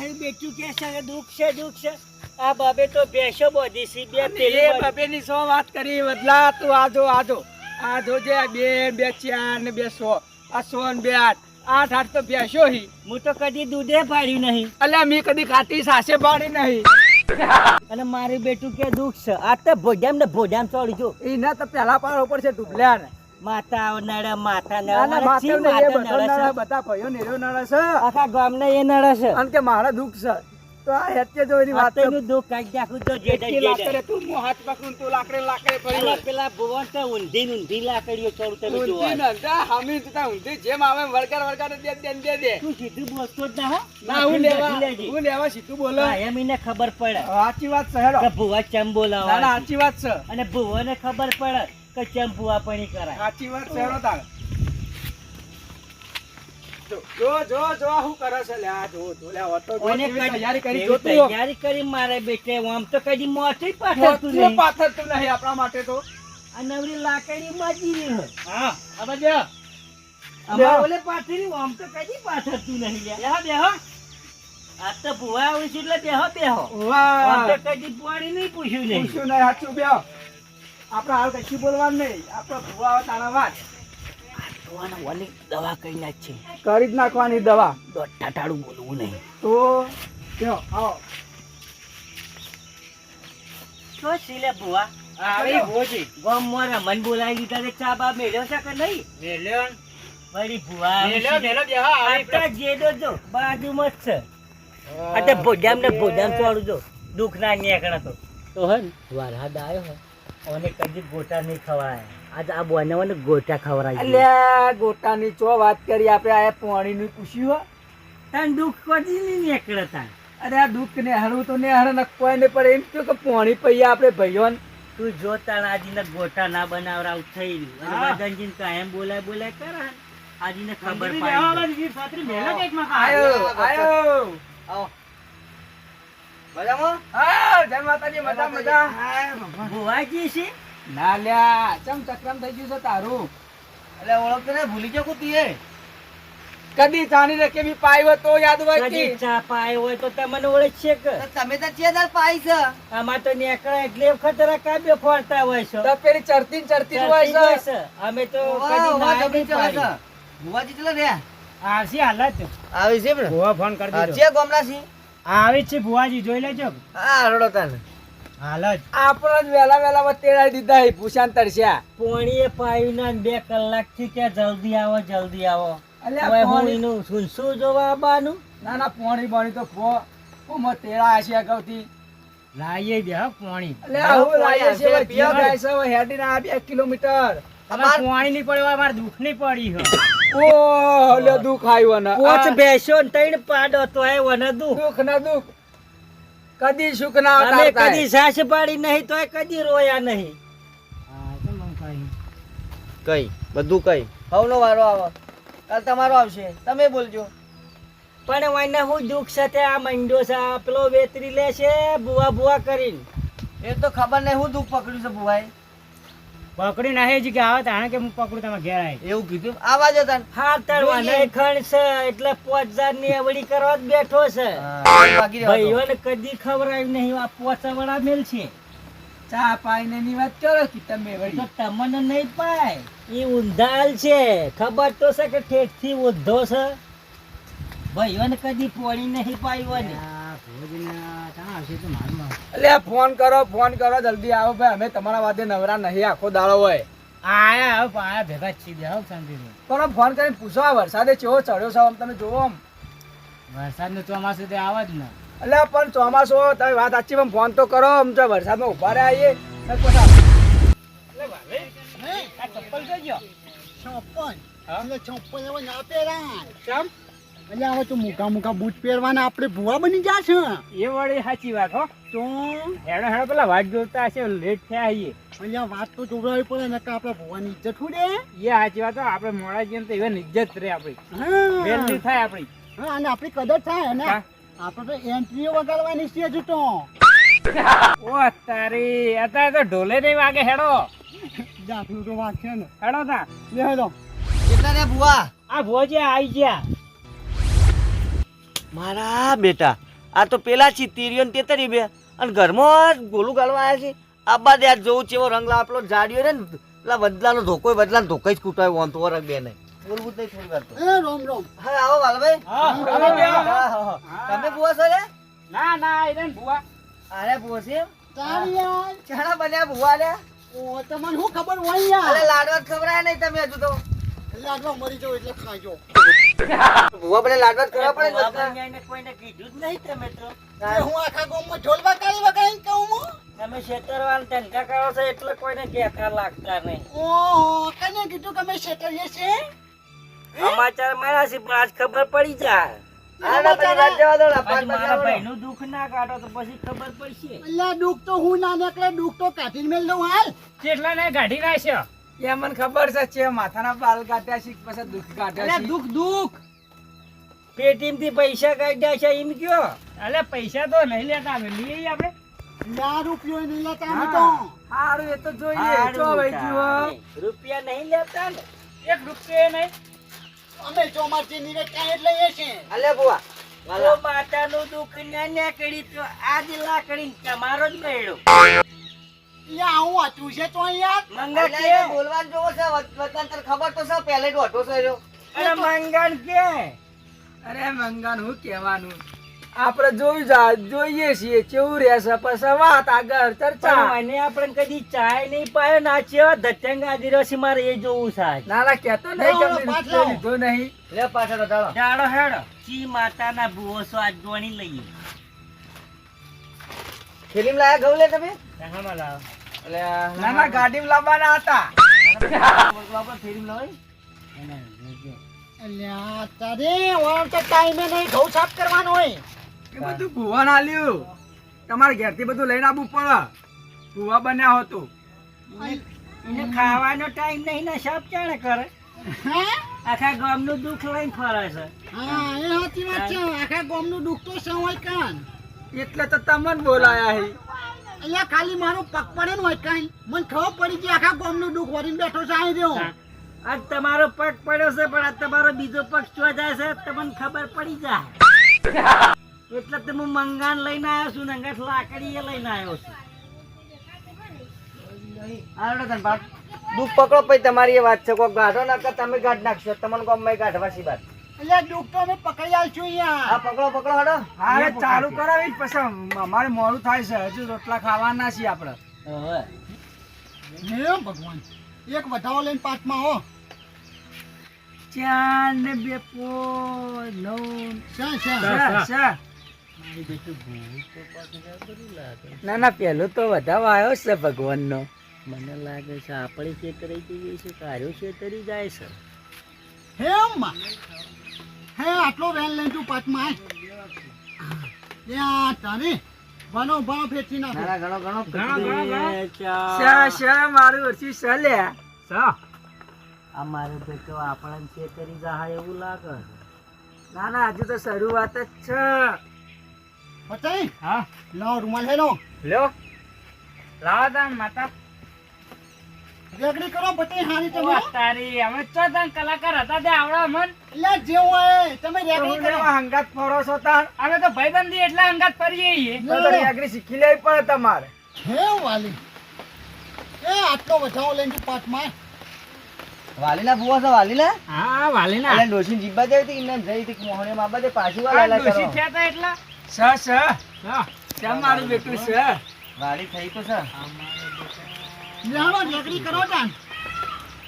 મારી બેટું કે છે દુઃખ છે આ બાબે તો ભેંસો બોધી છે બે પેલી બાબે ની સો વાત કરી બદલા તું આજો જે બે ચાર ને 200 આ 100 ને 2 8 તો ભેંસો હી હું તો કદી દૂધે પાડ્યું નહીં અલ્યા મી કદી ખાટી સાસે પાડી નહીં અને મારી બેટું કે દુઃખ છે આ તો ભોજામ ચોડી જો એને તો પેલા પાડો ઉપર છે ડુબલ્યા ને માતા નડે માતા નડે બધા ભાઈઓ નેરો નડે છે આખા ગામને એ નડે છે અને કે મારા દુઃખ છે તો આ હેતે જો એની વાત નું દુઃખ કાઢી નાખું તો જે તું મો હાથ પકડું તું લાકડે પડી પેલા ભુવન તો ઊંધી લાકડીઓ ચોરું તમે જો ઊંધી હમી તું ઊંધી જેમ આવે વળગાર દે તું સીધું બોલતો જ ના હું લેવા સીધું બોલો એમ એને ખબર પડે સાચી વાત છે હેડો ભુવા ચમ બોલાવા ના સાચી વાત છે અને ભુવાને ખબર પડે કે ચમ ભુવા પણી કરાય સાચી વાત છે હેડો તાર જો હું કરે છે લે આ જો લે ઓટો તૈયારી કરી મારે બેટે આમ તો કદી મોટી પાથરતું નહીં આપણા માટે તો આ નવરી લાકડી માજી ને હા હવે જો અમાર ઓલે પાથરી આમ તો કદી પાથરતું નહીં લે બેહો આ તો ભુવા આવી છે એટલે બેહો વાહ આમ તો કદી પાણી નહીં પૂછ્યું નહીં સાચું બેહો આપણે હાલ કશું બોલવાનું નહીં આપણે ભુવા તારા વાત દવા કરી નાખી કરી જ નાખવાની દવા ટાટાડું બોલવું નહીં તો આવો તો સિલે ભુવા આવી ભોજી ગમ મોરા મન બોલાવી દીધા ને ચા બા મેલ્યો છે કે નહીં મેલ્યો બડી ભુવા મેલ્યો દેહા આટા જેડો જો બાજુમાં જ છે આ ભોજામ ચોડું જો દુઃખ ના નીકળે તો હે વારહાદ આવ્યો હે ઓને કદી ગોટા નહીં ખવાય આજ આ બોનાવાને ગોટા ખવરાય અલ્યા ગોટાની ચો વાત કરી આપણે આ પાણીનું પૂછ્યું તન દુઃખ કદી નહીં નીકળે તા અરે આ દુઃખ ને હરવું તો ને હર નકોય ને પર એમ તો કે પાણી પૈયા આપણે ભઈઓન તું જો તારાજીને ગોટા ના બનાવરાવ થઈ અને બદનજીન કાયમ બોલાય કરા આજીને ખબર પાડી સાત્રી મેલા કે એકમાં આયો આવો મજામાં હા જય માતાજી મજા ભુવાજી છે ના લ્યા ચમ ચક્રમ થઈ ગયું છે તારું એટલે ઓળખતો ને ભૂલી ગયો તું એ કદી જાણી રે કે મી પાયો તો યાદ હોય કે કદી ચા પાયો હોય તો તમને ઓળખશે કે તમે તો ચેદાર પાઈ છે આમાં તો નેકળા એટલે ખતરા કાબ્યો ફોડતા હોય છે તો પેલી ચરતી હોય છે અમે તો કદી ના પાડી ભુવાજી ચલો રે આવશે હાલત આવી છે ને ભુવા ફોન કરી દીધો છે ગોમલા છે આવી છે ભુવાજી જોઈ લેજો હા રડો તને હાલત આપણે વેલા વતેડાઈ દીધા હે પૂછાન તરસ્યા પોણીએ પાયુના 2 કલાક થી કે જલ્દી આવો અલ્યા પોણીનું સુનસુ જોવા આવવાનું ના પોણી તો હું તેડા છે અગાઉથી લાઈએ દે હા પોણી અલ્યા હું લાઈએ છે પીઓ ગાય છે હેડી ના 2 કિલોમીટર તમાર પોણી ની પડ્યો માર દુખ ની પડી હો ઓ લે દુખ આવ્યો ને પોચ બેસો ને 3 પાડો તો આવ્યો ને દુખ ના દુખ કદી સુખ ના આવતા અમે કદી સાસ પાડી નહીં તોય કદી રોયા નહીં હા તો મન કઈ બધું કઈ હવનો વારો આવો કાલ તમારો આવશે તમે બોલજો પણ વાયને હું દુખ સાથે આ મંડો છે પેલો વેતરી લે છે બુવા કરીને એ તો ખબર નહીં હું દુખ પકડ્યું છે બુવાએ પકડી નાહે જ કે આવે તાણે કે હું પકડું તમે ઘેર આય એવું કીધું આવા જ તન હા તરવાને ખણ છે એટલે 5000 ની અવળી કરવા જ બેઠો છે ભાઈઓને કદી ખવરાય નહીં આ 5 વડા મેલ છે ચા પાઈને ની વાત કરો કે તમે વળી તો તમને નહીં પાય ઈ ઊંધાલ છે ખબર તો છે કે ઠેઠ થી ઉધો છે ભાઈઓને કદી પોણી નહીં પાયો ને અલ્યા ફોન કરો જલ્દી આવો ભાઈ અમે તમારા વાદે નવરા નહીં આખો દાડો હોય આયા ભેગા છી દે શાંતિથી પણ ફોન કરીને પૂછો આ વરસાદે ચેવો ચડ્યો છે તમે જોવો આમ વરસાદ નું ચોમાસું તે આવે જ ને અલ્યા પણ ચોમાસું તમે વાત સાચી પણ ફોન તો કરો આમ તો વરસાદમાં ઉભા રહ્યા આવીએ ચપ્પલ કઈ ગયો ચપ્પલ હવે ના પહેરાય કેમ એટલે હવે તો મુકા બૂટ પહેરવાના આપણે ભુવા બની જા છે એ વળી સાચી વાત હો તો હેડો પેલા વાત જોતા હશે લેટ થયા આવીએ એટલે વાત તો જોવડાવી પડે ને કે આપણે ભુવાની ઇજ્જત ઉડે એ સાચી વાત આપણે મોડા જઈએ તો એવાની ઇજ્જત રહે આપણી વેલ્યુ થાય આપણી હા અને આપણી કદર થાય ને આપણે તો એન્ટ્રીઓ વગાડવાની છે હજુ તો ઓ તારી અત્યારે તો ઢોલે નહીં વાગે હેડો જાતનું તો વાગશે ને હેડો તા હેડો કેટલા રે ભુવા આ ભુવાજી આવી ગયા મારા બેટા આ તો પેલા ચિત્તીરીઓ ને તેતરી બે અને ઘરમાં ગોલું ગાળવા આવ્યા છે. આબા દે આજ જોવું ચેવો રંગ લાવ પેલો જાડિયો રે ને પેલા બદલાનો ધોકો બદલાનો ધોકો જ કૂટાય વોન તો રંગ બે નહીં બોલવું જ નહીં થોડી વાર તો. રોમ રોમ. હા આવો વાલભાઈ. તમે બુવા છો રે? ના ના આયરન ભુવા. અરે બુવા છે એમ? તારી યાર. ચાણા બન્યા બુવા રે? ઓ તમને શું ખબર હોય યાર? અરે લાડવા ખવડાયા નહીં તમે હજુ તો. લાડવા મરી જાવ એટલે ખાજો. બુવા બને લાડવા ખવડાવવા પડે ને બધા. એને કોઈને કીધું જ નહીં તમે તો. હું આખા ગામમાં ઢોલ વગાડીને કહું હું. તમે શેતરવાન ધંધા કરો છો એટલે કોઈને કહેતા લાગતા નહીં. ઓહો, કને કીધું કે અમે શેતરીએ છે? સમાચાર મળ્યા છે પણ આજ ખબર પડી જાય. આના પછી વાત જવા દો ને, પાંચ મારા બજાવો. ભાઈનું દુઃખ ના કાઢો તો પછી ખબર પડશે. અલ્યા દુઃખ તો હું ના નીકળે, દુઃખ તો કાઢીને મેલ દઉં હાલ. કેટલા ને ગાઢી નાખ્યો. એ મને ખબર છે માથાના બાલ કાઢ્યા છે પછી દુઃખ કાઢ્યા છે. દુઃખ દુઃખ પેટીમથી પૈસા કાઢ્યા છે એમ કયો. અલે પૈસા તો નહીં લેતા અમે લઈએ આપણે. લા રૂપિયો નહીં લેતા અમે તો. હારું એ તો જોઈએ ચો ભાઈ જુઓ. રૂપિયા નહીં લેતા ને 1 રૂપિયા નહીં. અમે ચોમાસી ની વેચાણ એટલે એ છે. અલે બુવા તો માતાનું દુઃખ ના નીકળી તો આજ લાકડી તમારો જ મેળો. યા આવું હતું છે તો યાર. મંગા અલે કે એ બોલવાનું જોવો છે વતન તને ખબર તો છે પહેલે જ ઓટો છે એરો. અરે મંગણ કે અરે મંગાન હું કહેવાનું આપણે જોઈએ છીએ કેવું રહેશે પછી વાત આગળ ચર્ચા. મને આપણે કદી ચાય નહીં પાયો નાચ્યો ધત્યંગ આદિરો છે મારે એ જોવું છે. નાના કહેતો નહીં લાવો, કે પાછ મેં લાવો. લીધો નહીં. લે પાછળ ચાલો. ચાલો હેડો ચી માતાના ભૂવો છો આજ જોણી લઈએ. ખેલીમ લાયા ઘઉં લે તમે? હામાં લાવો. અલે નાના ગાડીમાં લાવવાના હતા. બાપા ખેલીમ લાવાય? અલ્યા તારે ઓર તો ટાઈમે નહીં ઘઉં સાફ કરવાનો હોય. એ બધું ભુવાને આલ્યું. તમારે ઘેરથી બધું લઈને આવવું પડે. ભુવા બન્યા હતો. એને ખાવાનો ટાઈમ નહીં ને સાપ ચાણે કરે. હે? આખા ગામનું દુઃખ લઈને ફરે છે. હા એ સાચી વાત છે. આખા ગામનું દુઃખ તો છે હોય કાન. એટલે તો તમને બોલાયા હી. અહીંયા ખાલી મારું પગ પડે ને હોય કાંઈ મને ખબર પડી ગઈ આખા ગામનું દુઃખ વરીને બેઠો છે અહીં રહ્યો. આજ તમારો પગ પડ્યો છે પણ આજ તમારો બીજો પગ ચો જાય છે તમને ખબર પડી જાય. એટલે તો હું મંગાન લઈને આવ્યો છું ને અંગાથ લાકડી એ લઈને આવ્યો છું. આડો તને બાપ. દુઃખ પકડો પછી તમારી એ વાત છે કોક ગાઢો નાખો તમે ગાઢ નાખશો તમને કોમ મેં ગાઢવા સી વાત. એટલે દુઃખ તો અમે પકડી આલશું આ અહીંયા. પકડો પકડો હડો. હા ચાલુ કરાવી પછી અમારે મોડું થાય છે હજુ રોટલા ખાવાના છીએ આપણે. હે ભગવાન એક વધાવો લઈને પાછમાં હો. 4 ને 2 પોચ 9. શા ના ના પેલો તો વધાવો આવ્યો છે ભગવાનનો. મને લાગે છે આપણી ખેતરી જઈએ છે કાર્યો ખેતરી જાય છે. હે અમ્મા હે આટલો વેન લઈને તું પાછમાં ત્યાં તારે ભણો ભણો ફેરથી નાખો. ના ઘણો ઘણો શા મારું ઓછી સલ્યા શા અમારે તો આપણને ખેતરી જાય એવું લાગે છે. ના ના હજુ તો શરૂઆત જ છે. બતાઈ હા લાવ રૂમાલ હેલો લ્યો લાવો તા માતા. રેગડી કરો બતાઈ હારી તમે. તારી અમે ચોથા કલાકાર હતા તે આવડે મન. એટલે જેવું હોય તમે રેગડી કરો. હંગાત ફરો છો તાર. અમે તો ભાઈબંધી એટલે હંગાત ફરીએ છીએ. રેગડી શીખી લેવી પડે તમારે. હે વાલી એ આટલો વધાવો લઈને તું પાછમાં વાલીના બુવા છે વાલીના? હા વાલીના. અલે ડોશી જીબા જઈ હતી ઇને જઈ હતી મોહણે માં બધે પાછી વાલા કરો. મારું બેટું છે. વાડી થઈ તો છે. લેવાનો રેગડી કરો તાન.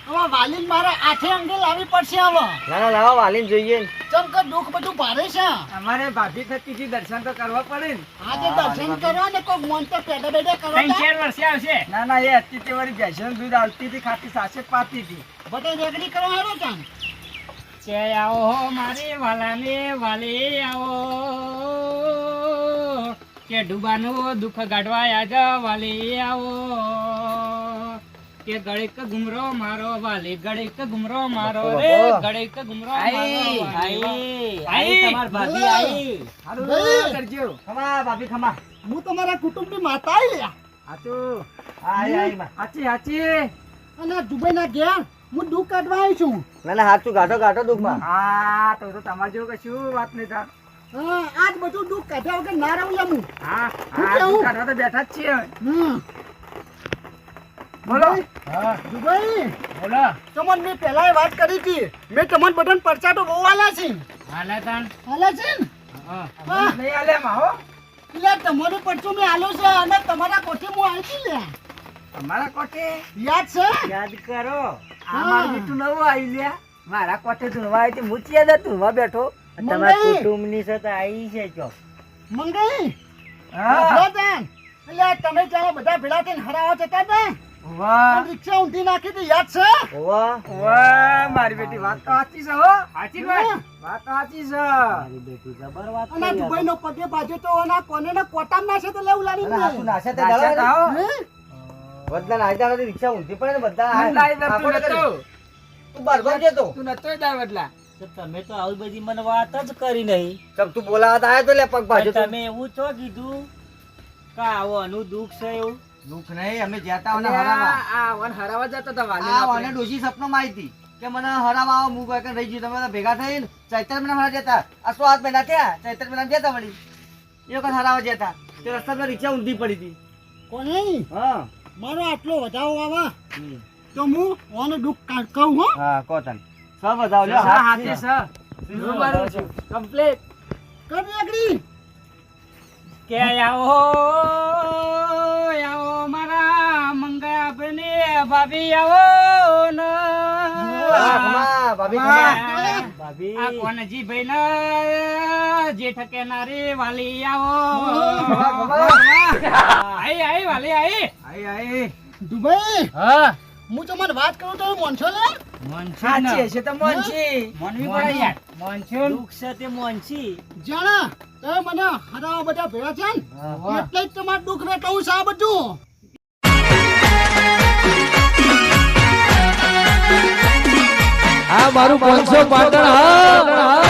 હવે વાલીન મારે આઠે અંગે લાવી પડશે હવે. ના ના લાવો વાલીને જોઈએ ને. ચમ કે દુઃખ બધું ભારે છે. અમારે ભાભી થતી થી દર્શન તો કરવા પડે ને. આજે દર્શન કરો ને કોઈ મન તો પેડા બેડા કરો તાન. 4 વર્ષે આવશે. ના ના એ હતી તે વાળી ભેંસનું દૂધ આવતી હતી ખાતી સાસે પાતી હતી. બધાય રેગડી કરો હેરો તાન. છે આવો હો મારી વાલાને વાલી આવો કે ડૂબાનું દુઃખ ગાઢવા આજ વાલી આવો કે ગળેક ગુમરો મારો વાલી ગળેક ગુમરો મારો રે ગળેક ગુમરો મારો આઈ તમાર ભાભી આઈ. હારું ભાઈ. કરજો. ખમા ભાભી ખમા. હું તમારા કુટુંબની માતા આઈ લ્યા. હાચું. આઈ આઈ માં. હાચી હાચી. અને આ દુબઈના ઘેર હું દુઃખ કાઢવા આવી છું. ના ના હાચું ગાઢો ગાઢો દુઃખમાં. હા તો તમારે જેવું કશું વાત નહીં થાર. હા, આજ બધું દુઃખ કાઢ્યા વગર ના રહું લે હું. હા શું હા કેવું? કાઢવા તો બેઠા જ છીએ હમ. બોલો હા દુબઈ, બોલો તમને મેં પહેલાય વાત કરી હતી. મેં તમને બધાને પરચા તો બહુ આલ્યા છે. હાલે તાન આલ્યા છે ને? હા હા. નહીં આલે એમાં હો એટલે તમારો પરચો મેં આલ્યો છે અને તમારા કોઠે હું આવી હતી લે. અમારા કોઠે યાદ છે? યાદ કરો હા. આ મારું બેટું નવું આવી લ્યા મારા કોઠે ધૂણવા આવી હતી હું જ યાદ હતું માં બેઠો તમારા મંગાઈ. કુટુંબની સાથે આવી છે ચો મંગાઈ. હા લો તાન. એટલે તમે ચાલો બધા ભેળા થઈને હરાવા જતા હતા. વાહ અને રિક્ષા ઊંધી નાખી હતી, યાદ છે? ઓવા વાહ મારી બેટી વાત તો સાચી છે હો સાચી હા. વાત તો સાચી છે મારી બેટી જબર વાત અને આ કરી આ તો. દુબઈનો પગે બાજુ તો એના કોનેના કોટામ નાખે તો લેવું લાડી અને હાથું નાશે તે નાશે ગળા તો હો. હે? બધા નાઈ દાડા રિક્ષા ઊંધી પડે ને બધા મને લાઈ દે, આખો તું ટકે નતો. તું બરબર જતો તું નતો દાવ એટલા તો તમે તો આવી બધી મને વાત જ કરી નહીં ચમ તું બોલાવતા આવ્યો તો લે પગ ભાજો પણ તમે એવું છો કીધું કે આવો આનું દુઃખ છે એવું દુઃખ નહીં અમે જતા અને આ વન હરાવા જતો તો વાલી આ મને ડોશી સપનામાં આવી હતી કે મને હરાવા આવો હું કોઈ રહી ગયું તમે બધા ભેગા થઈને ચૈત્ર મહિના હરા જતા આ 7 મહિના થયા ચૈત્ર મહિના જતા વળી એ વખત હરાવા જતા તે રસ્તામાં રિક્ષા ઊંધી પડી હતી કોને? હા મારો આટલો વધાવો આવા તો હું ઓને દુઃખ કહું હો. હા કોતન સબ બતાવ લ્યો હા હાથ હાથી છે. છે હું મારું છું કમ્પ્લીટ કર નીકળી. કે આવો મારા મંગા બને ભાભી આવો ને હા, ખમા, ભાભી ખમા. ભાભી આ કોનજી ભાઈ ના જેઠ કે નારી વાલી આવો આઈ આઈ વાલી આઈ આઈ આઈ દુબઈ, હા હું તમને વાત કરું તો મોનસો લે. સાચી છે તો મોનછી મોનવી પડે યાર મોનછી દુઃખ છે તે મોનસી જાણા તમે મને હરાવા બધા ભેળા છે ને એટલે જ તમારે દુઃખ ને કહું છે આ બધું. આ મારું 500 પાટણ હા